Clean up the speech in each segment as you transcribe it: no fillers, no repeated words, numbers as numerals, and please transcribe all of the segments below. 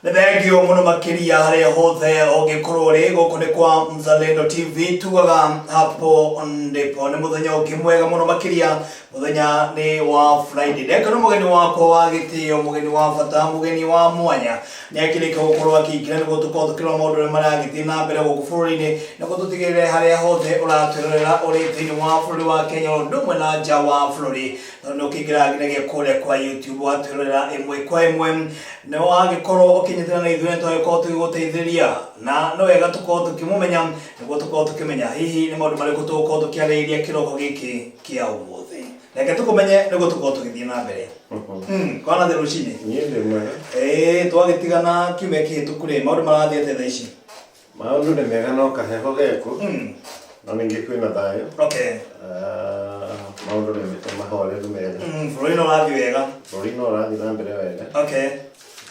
Thank you muno makiria haria hothe ogikorwo ri guku ni kwa Mzalendo TV tugaga hapo ndipo ni muthenya ungi mwega muno makiria muthenya ni wa Friday ndeka no mugeni wako wa gitio mugeni wa bata mugeni wa mwanya ni akirika gukorwo akikira ni gutuko tukirwa maundu maragithii na mbere guku bururi-ini ni gututigirire haria hothe uratwirorera uri thiini wa bururi wa Kenya ndumwe na nja wa bururi no kingira ngiragia kuria kwa YouTube watwirorera imwe kwa imwe no agikorwo ukinyitira na ithuĩ twagikorwo tugiguteithĩria na no wega tukorwo tukimumenya niguo tukorwo tukimenya hihi ni maundu marĩkũ tũgũkorwo tũkĩarĩrĩria kĩroko gĩkĩ kĩa ũmũthĩ reke tũkũmenye niguo tukorwo tũgĩthiĩ na mbere kwana the rũcinĩ twagĩtigana kiumia kĩhĩtũku rĩ maũndũ marathiĩ atĩa thaa ici maũndũ nĩ mega no kaheho geku no ningĩ kwĩna thayũ maũndũ nĩ mahoreru mega bũrũri no ũrathiĩ wega bũrũri no ũrathiĩ na mbere wega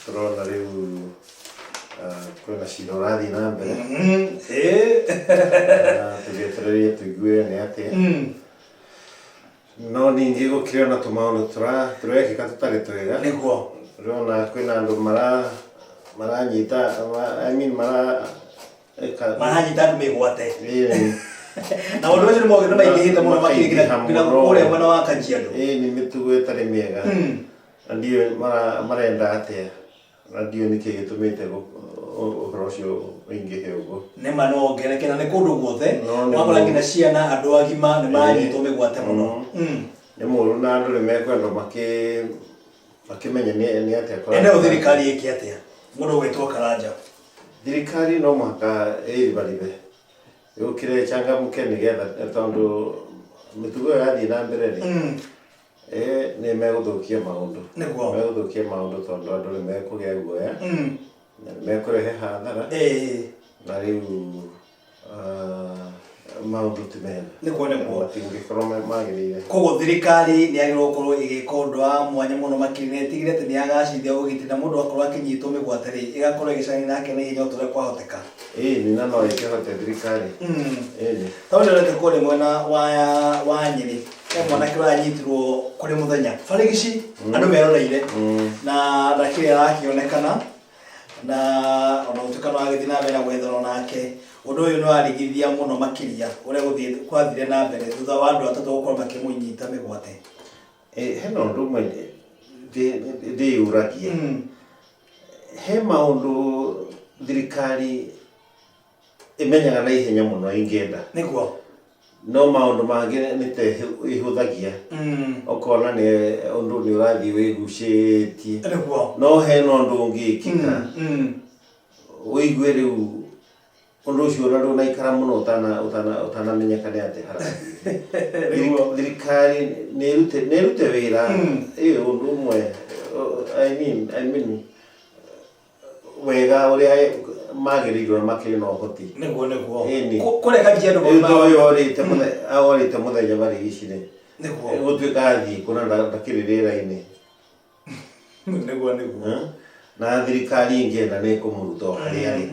turona riu kwĩna cira ũrathiĩ na mbere tũgĩetereire tũigue nĩ atĩa no ningĩ gũkĩrĩ ona tũmaũndũ tũrekĩka tũtarĩ twega nĩguo ũrona kwĩna andũ maranyita maranyita andũ mĩgwate na ũndũ ũcio nĩ maũndũ maingĩhĩte mũno makĩrĩkĩra nginya kũrĩa mwena wa Kajiado nĩ mĩtugo ĩtarĩ mĩega na ndiũĩ marenda atĩa na ndiũĩ nĩkĩ gĩtũmĩte ũhoro ũcio ũingĩhe ũguo nĩma no ongereke na nĩ kũndũ guothe wakora nginya ciana andũ agima nĩ maranyitwo mĩgwate mũno nĩ mũru na andũ nĩ mekwenda makĩmenya nĩ atĩa ene thirikari ĩkĩ atĩa mũndũ ũgwĩtwo Karanja thirikari no mũhaka ĩribaribe yũkĩre changamke nĩgetha tondũ mĩtugo ĩyo yathiĩ na mbere rĩ nĩ megũthũkia maũndũ tondũ andũ nĩ mekũgĩa guoya na nĩ mekũrehe hathara na rĩu maũndũ ti mega nĩguo matingĩkorwo magĩrĩire koguo thirikari nĩ yagĩrĩirwo gũkorwo ĩgĩka ũndũ wa mwanya mũno makĩria nĩ ĩtigĩre atĩ nĩ yagacithia ũgitĩri na mũndũ akorwo akĩnyitwo mĩgwate rĩ ĩgakorwo ĩgĩcania nake na ihenya o ũrĩa kwahoteka na no ĩkĩhote thirikari tondũ nĩreke kũrĩ mwena wa Nyĩrĩ mwanake ũranyitirwo kũrĩ mũthenya barigici andũ meroreire na ndakĩrĩ arakĩonekana na ona gũtuĩka no agĩthiĩ na mbere na gwetherwo nake ũndũ ũyũ nĩ warigithia mũno makĩria ũrĩa kwathire na mbere thutha wa andũ atatũ gũkorwo makĩmũnyita mĩgwate hena ũndũ ũmwe ndĩyũragia he maũndũ thirikari ĩmenyaga na ihenya mũno ingĩenda nĩguo no maũndũ mangĩ nĩ ta ĩhũthagia ũkona nĩ ũndũ nĩ ũrathiĩ wĩgucĩtie no hena ũndũ ũngĩkĩka ũigue rĩu ũndũ ũcio ona ndũnaikara mũno ũtanamenyeka nĩ atĩa harathiĩ thirikari nĩ ĩrute wĩra ũndũ ũmwe I mean wega ũrĩa magĩrĩirwo makĩrĩ na ũhoti nĩguo kũrĩa Kajiado orĩte mũthenya barigici-rĩ gũtuĩka athiĩ kũna ndakĩrĩ rĩera-inĩ nĩguo na thirikari ingĩenda nĩ ĩkũmũruta o harĩa arĩ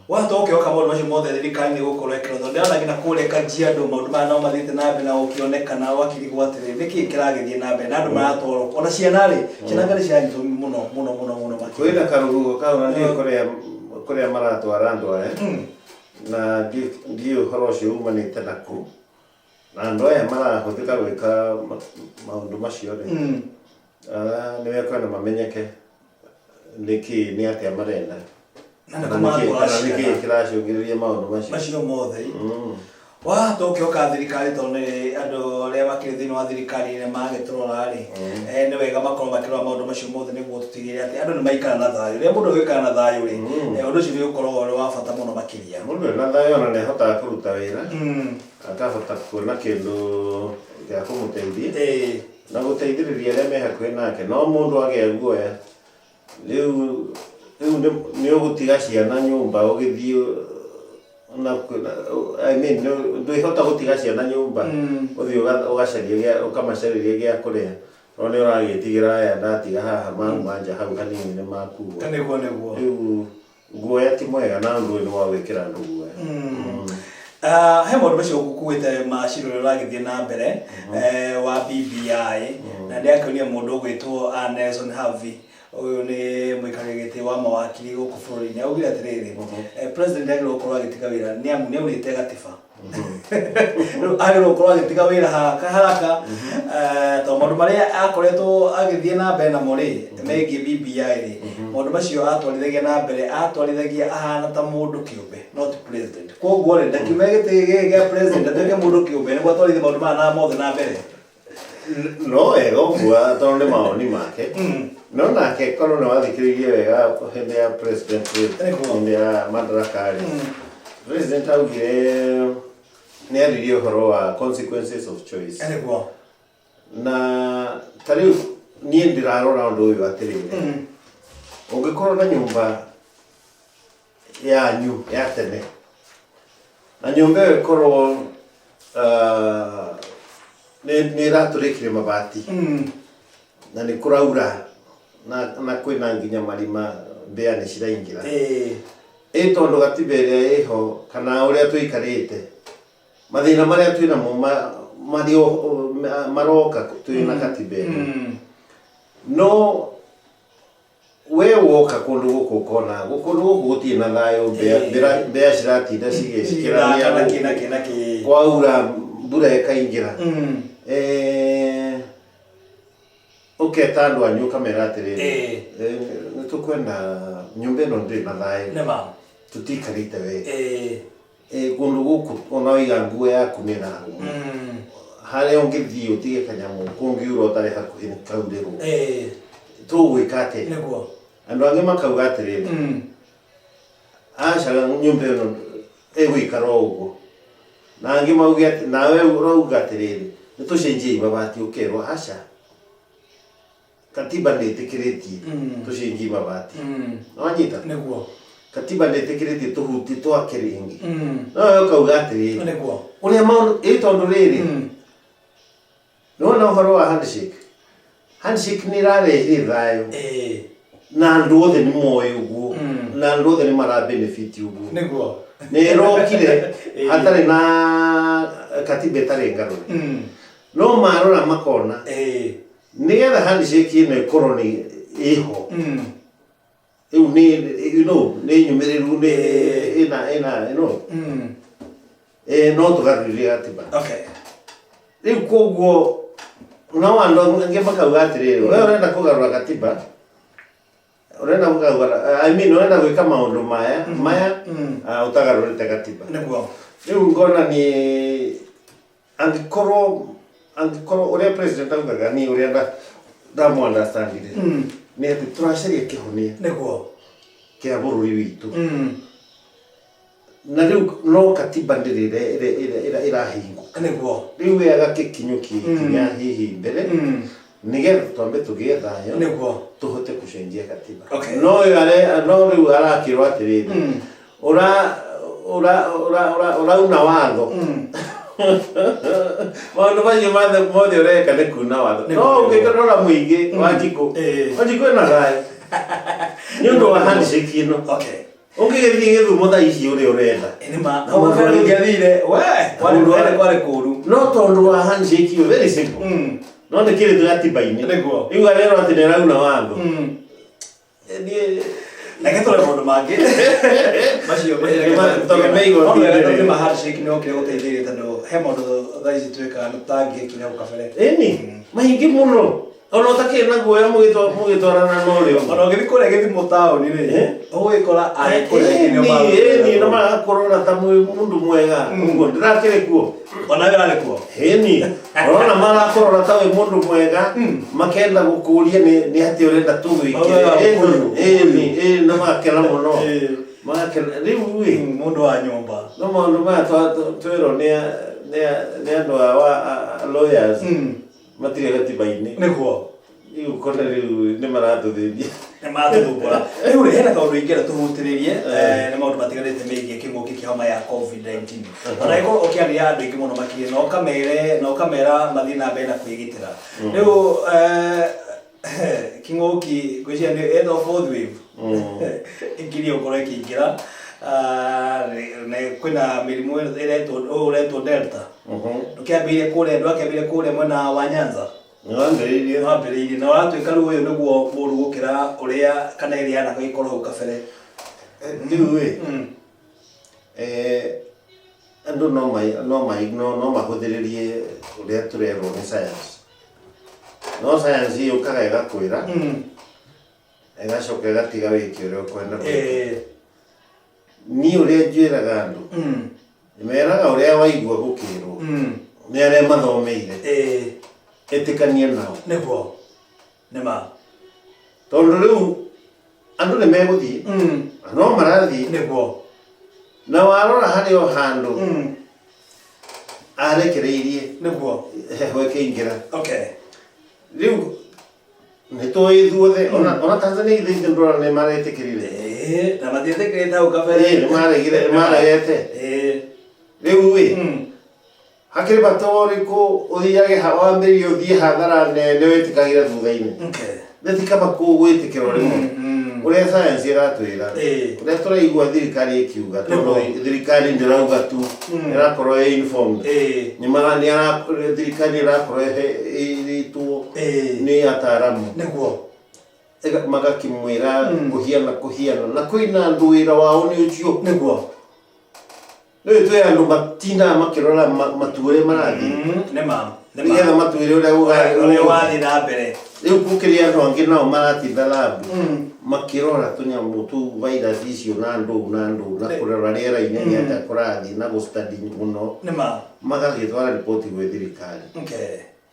wahota gũkĩoka maũndũ macio mothe thirikari nĩ gũkorwo ĩkĩrotho ndĩrona nginya kũrĩa Kajiado maũndũ maya no mathiĩte na mbere na gũkĩonekana wakĩrigwo atĩrĩ nĩkĩ kĩragĩthiĩ na mbere na andũ maratwarwo ona ciana-rĩ ciana ngari ciranyitwo mũno kwĩna karũhuho kau na ndiũĩ kũrĩa maratwara andũ aya na ndiũĩ ũhoro ũcio umanĩte nakũ na andũ aya marahũthĩka gwĩka maũndũ macio-rĩ nĩ mekwenda mamenyeke nĩkĩ nĩ atĩa marenda nĩkĩ kĩracũngĩrĩria maũndũ macio mothe wahota gũkĩoka thirikari tondũ nĩ andũ arĩa makĩrĩ thĩinĩ wa thirikari nĩ magĩtũrora-rĩ nĩ wega makorwo makĩrora maũndũ macio mothe nĩguo tũtigĩrĩre atĩ andũ nĩ maikara na thayũ rĩrĩa mũndũ gũikara na thayũ-rĩ ũndũ ũcio nĩ ũkoragwo ũrĩ wa bata mũno makĩria mũndũ na thayũ ona nĩ ahotaga kũruta wĩra akahota kuona kĩndũ gĩa kũmũteithia na gũteithĩrĩria arĩa me hakuhĩ nake no mũndũ agĩa guoya rĩu nĩ ũgũtiga ciana nyũmba ũgĩthiĩ ndwĩhota gũtiga ciana nyũmba ũthiĩ ũkamacarĩria gĩa kũrĩa no nĩ ũragĩtigĩra aya ndatiga haha mauma nja hau hanini nĩ makuo rĩu guoya ti mwega na ũndũ ũyũ nĩ wa gwĩkĩra andũ guoya he maũndũ macio gũkuĩte macira ũrĩa ũragĩthiĩ na mbere wa BBI na ndĩrakĩonia mũndũ ũgwĩtwo Nelson Havi uyu ni muikarigiti wa mawakili guku bururi-ini augire atiriri president agirwo gukorwo agitiga wira ni amu ni aurite gatiba agirwo gukorwo agitiga wira haraka to maundu maria akoretwo agithie na mbere namo ri megie BBI ri maundu macio atwarithagia na mbere atwarithagia ahana ta mundu kiumbe not president koguo ri ndakiume giti gia president atuike mundu kiumbe niguo atwarithie maundu maya na mothe na mbere no ego bua tondu ni maoni make no nake korwo ni wathikiririe wega hindi ya president hindi ya madaraka president augire ni aririe uhoro wa consequences of choice na tariu nie ndirarora undu uyu atirire ungikorwo na nyumba yanyu ya tene na nyumba iyo ikorwo ni raturikire mabati na ni kuraura na kwina nginya marima mbea ni ciraingira tondu gatiba iria iho kana uria tuikarite mathina maria twina mo maroka twina gatiba no we woka kundu guku kona gukundu guku gutie na thayo mbea ciratinda cigicikirania kwaura mbura ikaingira uketa andu anyu kamera atiriri nitukwenda nyumba ino ndiri na thayo tutikarite we kundu guku ona wiga nguo yaku ni raru haria ungithii utige kanyamu kungiura utari hakuhi kaurirwo tugwika atia andu angi makauga atiriri aca nyumba ino igwikara uguo na angi mauge ati nawe urauga atiriri nitucenjie mabati ukerwo aca katiba nditikiritie tucenjie mabati wanyita niguo katiba nditikiritie tuhuti twake ringi no ukauga atiriri niguo uria maundu itondu riri no uhoro wa handshake ni rarehe thayo na andu othe ni moyo uguo na andu othe ni mara benefit uguo niguo ni rokire hatari na katiba itari ngaru no marora makona nigetha handshake ino ikorwo ni iho iu ni ni nyumiriru ni ina no tugaruririe gatiba riu koguo no andu angi makauga atiriri we urenda kugarura gatiba urenda kugarura urenda gwika maundu maya utagarurite gatiba niguo riu ngona ni angikorwo uria president augaga ni uria ndamu understandire ni ati turacaria kihonia niguo kia bururi witu na riu no katiba ndirire irahinguka niguo riu wega kikinyuki kinya hihi mbere nigetha twambe tugie thayo niguo tuhote kucenjia katiba no riu arakirwo atiriri urauna watho maundu macio mothe ureka ni kuna watho no ungikirora muingi Wanjiku ina thayo ni undu wa handshake ino ungigithii githumo thaa ici uria urenda ngiathire we kwari kuru no tondu wa handshake iyo very simple no ni kiri gatiba-ini riu arero ati nirauna watho Lagi tu orang mangke, masih handshake ni okey okey jadi tado hemo do daisi tu kan tagi kini aku kafere. Ini, mahingi muno. Ono take na goya mugitorana no rio. Ono githii kore githii mutao ni ri. Owe kola ai kore kini ma. Ni no ma korona tamu mundu mwega. Ngo ndirakire kuo. Ona wera le kuo. Heni. Ona mara korona tawe mundu mwega. Makenda gukuria ni hati urenda tu wiki. Ni no makera muno. Makera riu wi mundu wa nyumba. No mundu ma twero ni andu wa lawyers. Matire gatiba-ini niguo iu kona riu ni maratuthiria ni maratuthumbura riu ri hena kaundu ingera tuhutiririe ni maundu matigarite megie kinguki kia homa ya COVID-19 ona iko ukiaria andu ingi muno makire no kamera mathina mbere na kwigitira riu kinguki gwiciria ni end of fourth wave ingiri ukora ikiingira kwina mirimu iretwo delta ukiambirie kure mwena wa Nyanza Wambĩrĩirie na watuĩka rĩu ũyũ nĩguo mũru gũkĩra ũrĩa kana ĩrĩa na gĩkorwo hau kabere. Rĩu andũ no mahũthĩrĩrie ũrĩa tũrerwo nĩ science. No science yũkaga ĩgakwĩra ĩgacoka ĩgatiga wĩke ũrĩa ũkwenda gwĩka. Niĩ ũrĩa njĩraga andũ meraga ũrĩa waigua gũkĩrwo nĩ arĩa mathomeire ĩtĩkania nao. Nĩguo nĩma tondũ rĩu andũ nĩ megũthiĩ no marathiĩ nĩguo na warora harĩ o handũ arekereirie nĩguo heho ĩkĩingĩra. Rĩu nĩ tũĩ ithuothe ona Tanzania ithuĩ ndũrona nĩ maretĩkĩrire na matietĩkĩrĩte hau kabere nĩ maregete. Rĩu hakĩrĩ bata ũrĩkũ ũthiage wambĩrĩrie ũthiĩ hathara nene wĩtĩkagĩre thutha-inĩ. Nĩ tikaba gwĩtĩkĩra rĩmwe ũrĩa science ĩratwĩra ũrĩa tũraigua thirikari ĩkiuga tondũ thirikari ndĩrauga tu ĩrakorwo informed. Thirikari ĩrakorwo ĩrĩtwo nĩ ataaramu magakĩmwĩra kũhiana na kwĩna andũ wĩra wao nĩ ũcio. Nĩguo rĩu twĩ andũ matindaga makĩrora matu ũrĩa marathiĩ nĩgetha matwĩre ũrĩa wathiĩ na mbere. Rĩu gũkĩrĩ andũ angĩ nao maratinda labu makĩrora tũnyamũ tũu virus icio na ndũ na kũrora rĩera-inĩ nĩ atĩa kũrathiĩ na gũstudy mũno magagĩtwara riboti gwĩ thirikari.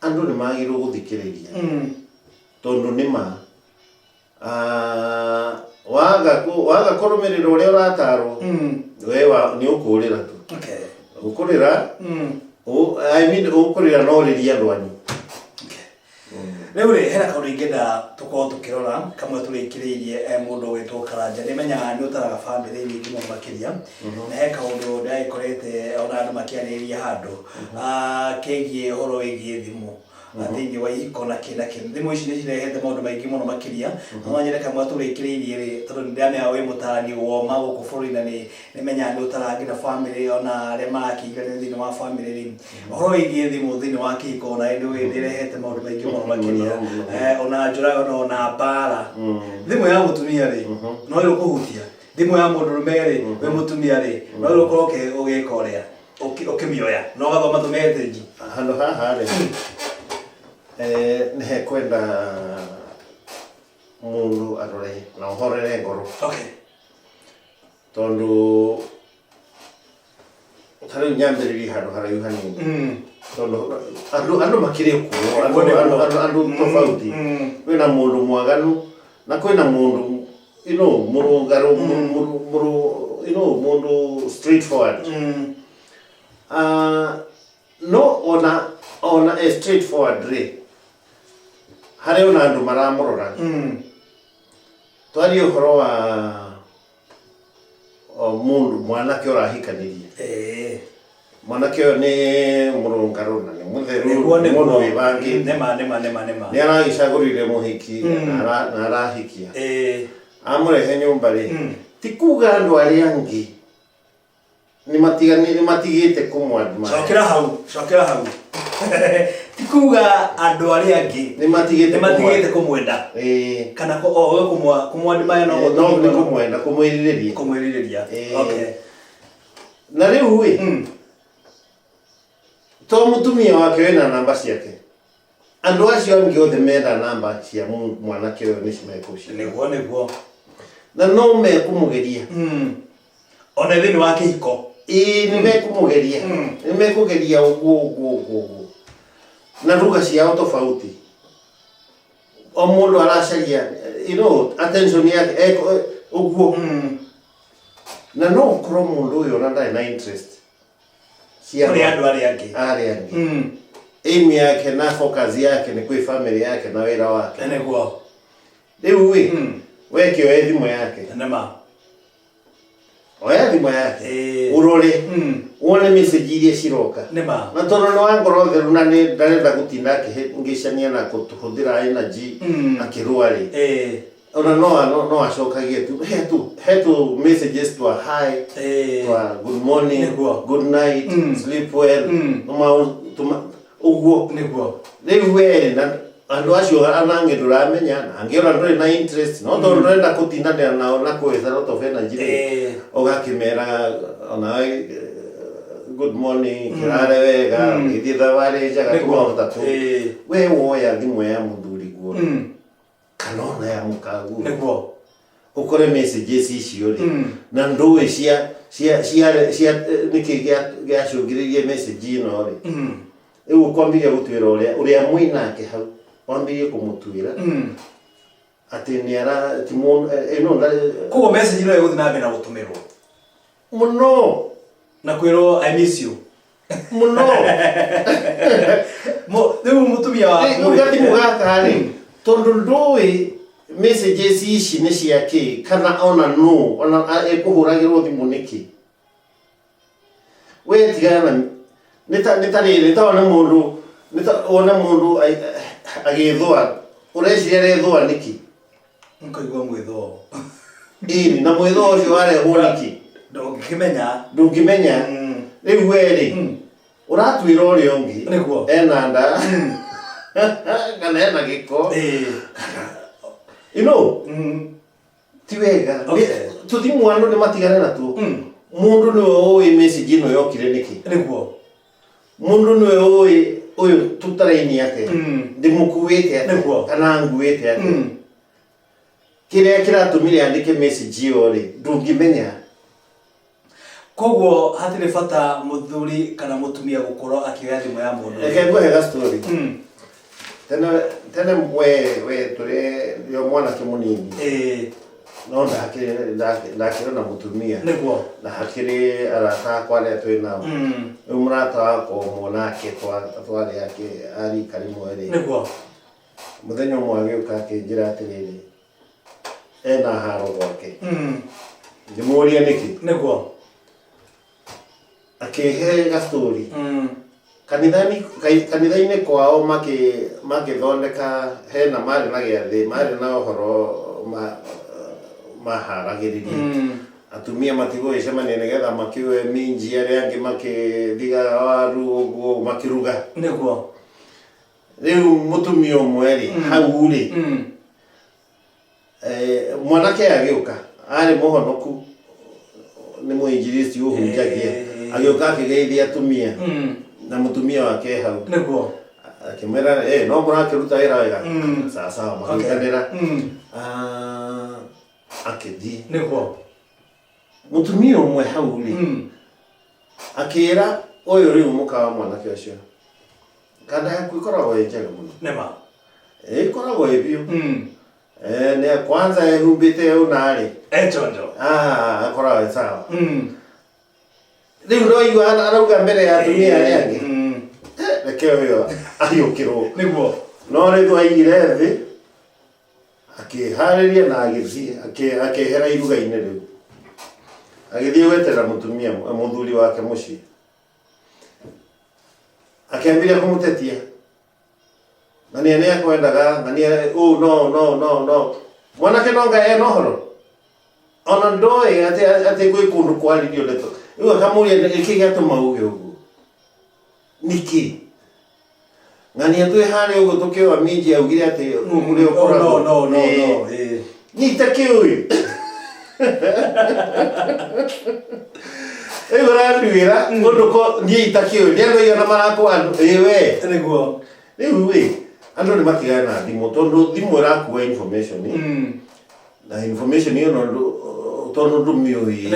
Andũ nĩ magĩrĩirwo gũthikĩrĩria tondũ nĩma waga kũrũmĩrĩra ũrĩa ũratarwo nĩ ũkũrĩra tu. Ũkũrĩra ũkũrĩra no rĩria andũ anyu. Rĩu rĩ hena kaũndũ ingĩenda tũkorwo tũkĩrora kamwe tũrĩkĩrĩirie mũndũ wĩtwo Karanja. Nĩmenyaga nĩ ũtaraga bamĩrĩ nyingĩ mũno makĩria na he kaũndũ ndagĩkorete ona andũ makĩarĩrĩria handũ kĩgiĩ ũhoro wĩgiĩ thimũ thĩinĩ wa ihiko na kĩna kĩna. Thimũ ici nĩ cirehete maũndũ maingĩ mũno makĩria no nyende kamwe tũrĩkĩrĩirie rĩ tondũ nĩndamenya wĩ mũtarani woma gũkũ bũrũri na nĩmenyaga nĩ ũtaraga nginya bamĩrĩ ona arĩa marakĩingĩrania thĩinĩ wa bamĩrĩ rĩ ũhoro wĩgiĩ thimũ thĩinĩ wa kĩhiko ona nĩrehete maũndũ maingĩ mũno makĩria ona njũragano ona mbara. Thimũ ya mũtumia rĩ no ĩrũkũhutia thimũ ya mũndũrũme rĩ wĩ mũtumia rĩ no ĩrũkorwo ũgĩka ũrĩa ũkĩmĩoya no gathoma tũmethĩnji handũ haha rĩ nĩ hekwenda mũndũ arore na ũhorere ngoro tondũ tarĩu nyambĩrĩrie handũ haraihu hanini tondũ andũ makĩrĩ kuo andũ tofauti. Kwĩna mũndũ mwaganu na kwĩna mũndũ mũrũngarũ mũndũ straightforward. No ona straightforward rĩ harĩ ona andũ maramũrora. Twarie ũhoro wa mũndũ mwanake ũrahikanĩrie. Mwanake ũyũ nĩ mũrũngarũ na nĩ mũtheru mũno wĩbangĩte nĩ aragĩcagũrire mũhiki na arahikia amũrehe nyũmba rĩ ti kuga andũ arĩa angĩ nĩ matigĩte kũmwadmire. Cokera hau ti kuga andũ arĩa angĩ nĩ matigĩte kũmwenda kana kũmwadmire no kũmwenda kũmwĩrirĩria. Na rĩu to mũtumia wake wĩna namba ciake andũ acio angĩ othe menda namba cia mwanake ũyũ nĩ cimekũcio. Nĩguo na no mekũmũgeria ona thĩinĩ wa kĩhiko nĩ mekũgeria ũguo na ruga ciao tofauti. O mũndũ aracaria attention yake ũguo na no ũkorwo mũndũ ũyũ ona ndarĩ na interest kũrĩ andũ arĩa angĩ. Aim yake na focus yake nĩ kwĩ family yake na wĩra wake. Rĩu weke oe thimũ yake oya thimũ yake ũrore wone message iria ciroka na tondũ nĩ wa ngoro theru na ndarenda gũtinda akĩngĩcania na kũhũthĩra energy akĩrũa rĩ ona no acokagie tu hetu messages to a hi to a good morning good night sleep well ũguo. Rĩu andu acio anange nduramenya angiona nduri na interest no to ndurenda kutindanira nao na kwetha lot of energy ugakimera ona good morning kirare wega ithitha wale jaga tuwa tatu we woya thimwe ya muthuri guo kanona ya mukagu niguo ukore messages icio ri na nduwe cia niki gya shugiririe message ino ri igu kwambia gutwira uria mwinake hau wambie kumutwira ati ni ara timon ino ko message ino yuthi na bena gutumirwo muno na kwiro I miss you muno ndio mutumia wa ngati mugaka ri tondu ndui messages ici ni ciake kana ona no ona ekuhuragirwo thimu niki we tigana nita ona mundu agithwa ureciria rethwa niki nkaigwa mwithwa ini na mwithwa ucio ware huniki ndungimenya riu weri uratwira uri ungi ena nda kana ena giko ti wega tuthimu andu ni matigane na tu mundu ni oi message ino yokire niki mundu ni oi uyu tutaraini yake ndimukuwete kana nguwete yake kiria kiratumire andike message iyo ri ndungimenya koguo hatire bata muthuri kana mutumia gukorwo akioya thimu ya mundu ngwe story tena we turi yo mwana kimunini no ndakire na mutumia niguo na hakiri arata kwale twina umrata wako monake kwa yake ari karimu eri niguo muthenya mwangi ukakinjira atiriri ena haro gwake ndimuria niki niguo akehe ga story kanitha-ini kwao makithondeka hena mari na giathi mari na uhoro maharagiririe atumia matigo icemania nigetha makiwe minji aria angi makithiga waru uguo makiruga niguo riu mutumia umwe ri hau ri mwanake agiuka ari muhonoku ni muinjiristi uhunjagia agiuka akigeithia atumia na mutumia wake hau niguo akimera no murakiruta wira wega sawa makikanira akithi niguo mutumia umwe hau ri akira uyu riu mukawa mwanake ucio kada kuikoragwo njega muno nema ikoragwo ibio ne kwanza ehumbite unari chonjo akoragwo sawa riu no igwa arauga mbere ya atumia aria angi rekeo yo ayukirwo niguo no ri twaigire thi akihariria na agithi akehera iruga-ini riu agithii gwetera mutumia muthuri wake mucii akiambiria kumutetia na ni akwendaga na ni no mwanake nonga nohoro ona ndoi ati gwi kundu kwaririo ndeto riu akamuria ikigatuma uge uguo niki ng'ania twi hari uguo tukiwa minji augire ati ugure ukoragwo no nyita kiui randwira mundu ko nyita kiui ndiendo iona marako andu we niguo riu andu ni matigana na thimu tondu thimu irakuwa information na information iyo tondu ndumioi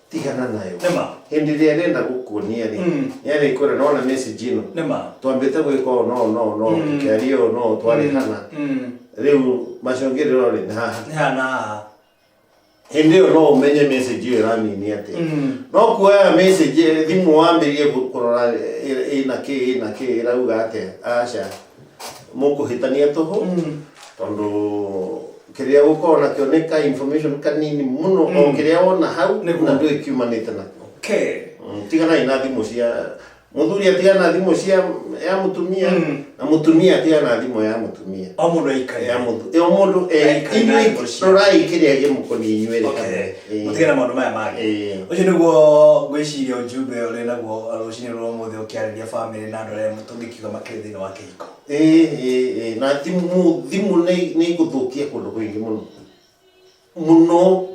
tigana nayo nema hindi ria renda gukuonia ri yari ikore nona message ino nema twambite gwika no kiario no twari hana riu macongiriro ri hana hindi iyo no umenye message iyo iranini ati no kuoya message thimu wambirie kurora ina ki irauga ati aca mukuhitania tuhu tondu kiria gukorwo nakio ni ka information kanini muno o kiria wona hau na ndu ikiumanite nakio tigana ina thimu cia muthuri atigana thimu cia ya mutumia na mutumia atigana thimu ya mutumia o mundu aikari ya mundu inyui rorai kiria gimukoni inyuere kamwe mutigana maundu maya magi ucio niguo ngwiciria ujumbe uri naguo rucini rwa muthe ukiariria family na andu aria mutungikiuga makiri thiini wa kihiko na thimu ni iguthukia kundu kwingi muno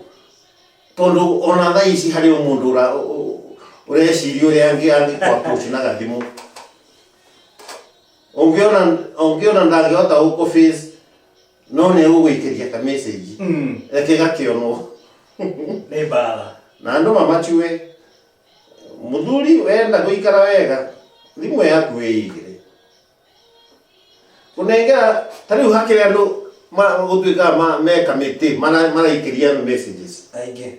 tondu ona thaa ici hari mundu ureciria uria angikwa approach na gathimu ongiona ndangihota guku face no ne ugwikiria ka message eke gakionwo ni bala na andu mamachue muthuri wenda guikara wega thimu yaku igire kunengera tariu hakiri andu gutwika me committee maraikiria messages aingi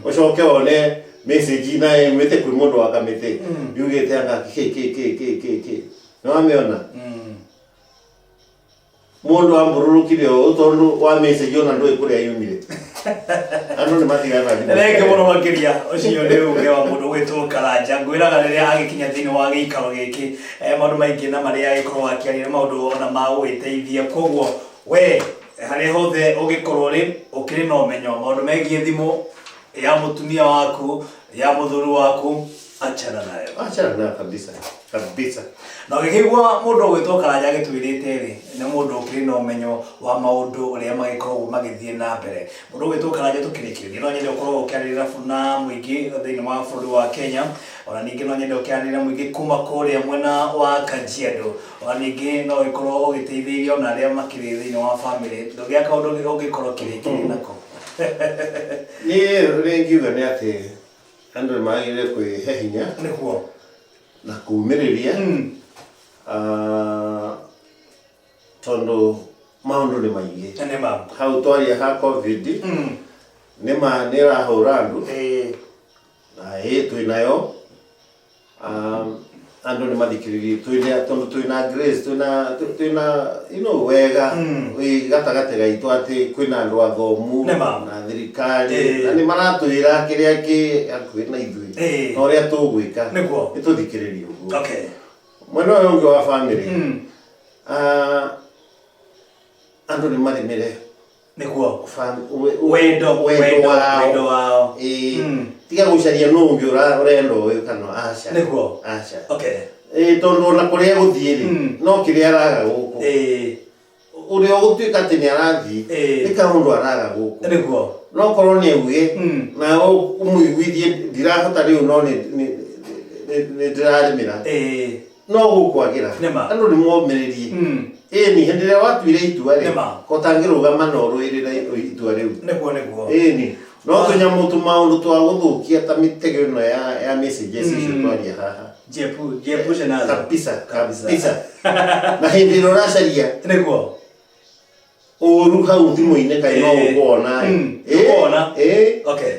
ucoke one message na imete kwi mundu wa committee yugite anga ke no ameona mundu ambururukire tondu wa message ona ndoi kuria yumire anu ni matigana reke muno makiria ucio ni uge wa mundu gwitwo Karanja ngwiraga riria agikinya thiini wa giikaro giki maundu maingi na maria agikorwo akiaria maundu ona ma gwiteithia koguo we hari hothe ugikorwo ri ukiri na umenyo maundu megie thimu ya mutumia waku ya muthuri waku achana nayo kabisa na gikigwa mundu gwitwo Karanja agitwirite ri ni mundu ukiri na umenyo wa maundu uria magikorwo magithie na mbere mundu gwitwo Karanja tukirikiria no nyende ukorwo ukiarira na muingi thiini wa bururi wa Kenya ona ningi no nyende ukiarira muingi kuma kuria mwena wa Kajiado ona ningi no ikorwo ugiteithiria ona aria makiri thiini wa family ndogia kaundu ugikorwo kirikiri nako ni rengiuga ni ati andu magire kwihe hinya niguo na kumiriria tondu maundu ni maingi hau twaria ha covid nima nirahura andu na twinayo andu ni mathikiririe tondu twina grace twina wega gatagate gaitu ati kwina andu athomu na thirikari na ni maratwira kiria ki akuhi na ithui na uria tugwika nituthikiririe uguo mwena uyu ungi wa family andu ni marimire niguo wendo wao tiga gucaria no ungi urenda uyu kana aca niguo tondu na kuria guthie ri no kiria araga guku uria gutwika ati ni arathi ni kaundu araga guku niguo no korwo ni uge na umuiguithie ndirahota riu no ni ndirarimira no gukwagira andu ni momiririe ni hindi ria watuire itua ri kotangirugama no ruirira itua riu niguo ni no tunyamu tu maundu twa guthukia ta mitego no ya messages icio twaria haha jepu nazo kabisa na hindi roracaria niguo uru hau thimu-ini kai no ukona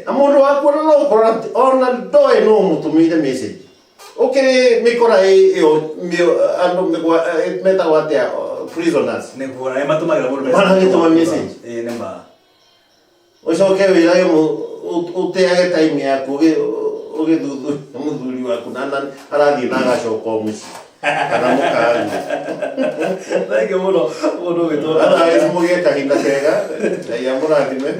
amundu wakuona no ukora ona ndoi no mutumire message ukiri mikora iyo andu meta wate prisoners niguo na matumagira mundu message nema ucoke wira uteage time yaku ugithuthu muthuri waku na arathi na agacoka muci kana mukari thenge muno mundu gwitwo ana mugie kahinda kega ya murathime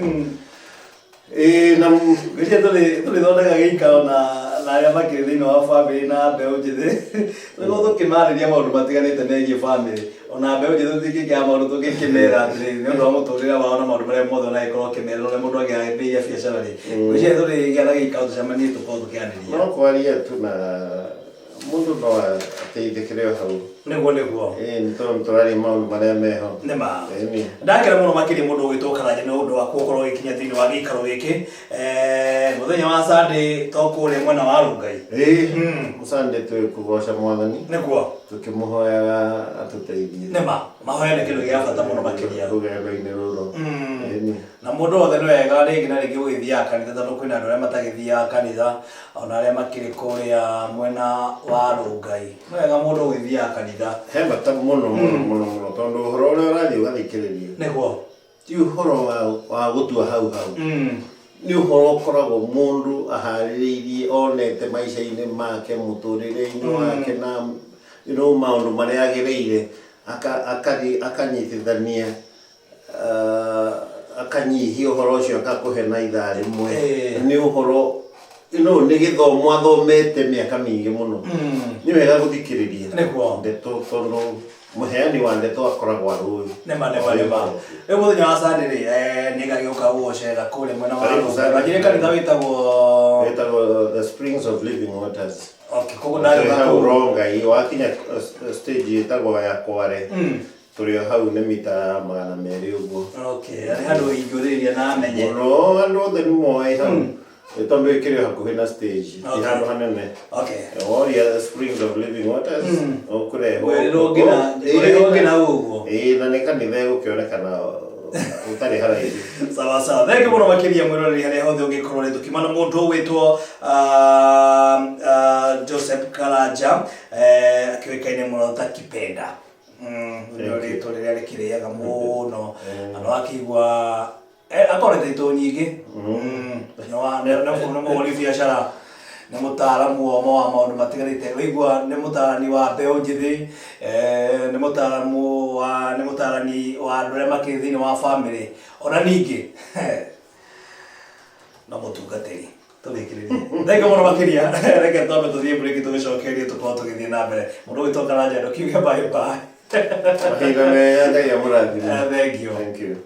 na gwicia tuli thondeka giikaro na aria makiri thiini wa family na mbeu njithi tugo tukimariria maundu matiganite megie family ona mbeu njithi tutingikia maundu tungikimera atiri ni undu wa muturire wao na maundu maria mothe onaikorwo kimerera uria mundu angiambia biacara ri gwicia tuli giatha giikaro tucemanie tukorwo tukianiria no kwaria tu na mundu no ateithikire hau niguo ni tondu turari maundu maria meho nema ndakira muno makiri mundu gwitwo Karanja ni undu wa gukorwo gikinya thiini wa giikaro giki muthenya wa Sunday tokuria mwena wa Rungai Sunday tukugoca mwathani niguo tukimuhoyaga atuteithie nema mahoya ni kindu gia bata muno makiria rugendo-ini ruru na mundu wothe ni wega ringi na ringi gugithiaga kanitha tondu kwina andu aria matagithiaga kanitha ona aria makiri kuria mwena wa Rungai ni wega mundu gugithiaga kanitha he bata muno tondu uhoro uria urathii ugathikiriria niguo ti uhoro wa gutua hau ni uhoro koragwo mundu ahaririirie onete maisha-ini make muturire-ini wake na maundu maria agereire akanyitithania akanyihia uhoro ucio akakuhe na ithaa rimwe ni uhoro ni githomo athomete miaka mingi muno ni wega guthikiriria ndeto tondu muheani wa ndeto akoragwo arui nema riu muthenya wa Sunday ni ngagiuka gucera kule mwena wa lakini kanitha witagwo the Springs of Living Waters. Okay, kogo nari ronga i wakinya stage itagwo ya Kware turi hau ni mita 200 uguo. Okay, ari handu iguriria na menye no andu othe ni moe hau tondu ikiri hakuhi na stage ti handu hanene. Okay, the Springs of Living Waters okureho ngina uguo na ni kanitha gukionekana utari haraihu. Sawa sawa, thank you muno makiria mwiroreri haria hothe ungikorwo ri tukimana mundu witwo Joseph Karanja akiwekaine muno ta Kipenda ndio rito riria rikiriaga muno ano akigwa akorete ito nyingi no muri biashara ni mutaaramu wa maundu matigarite wigwa ni mutarani wa mbeu njithi ni mutarani wa andu aria makiri thiini wa family ona ningi no mutungatiri tuthikiririe thega muno makiria reke twambe tuthie break tugicokerie tukorwo tugithie na mbere mundu witwo Karanja ndokiuge bye bye. Thank you.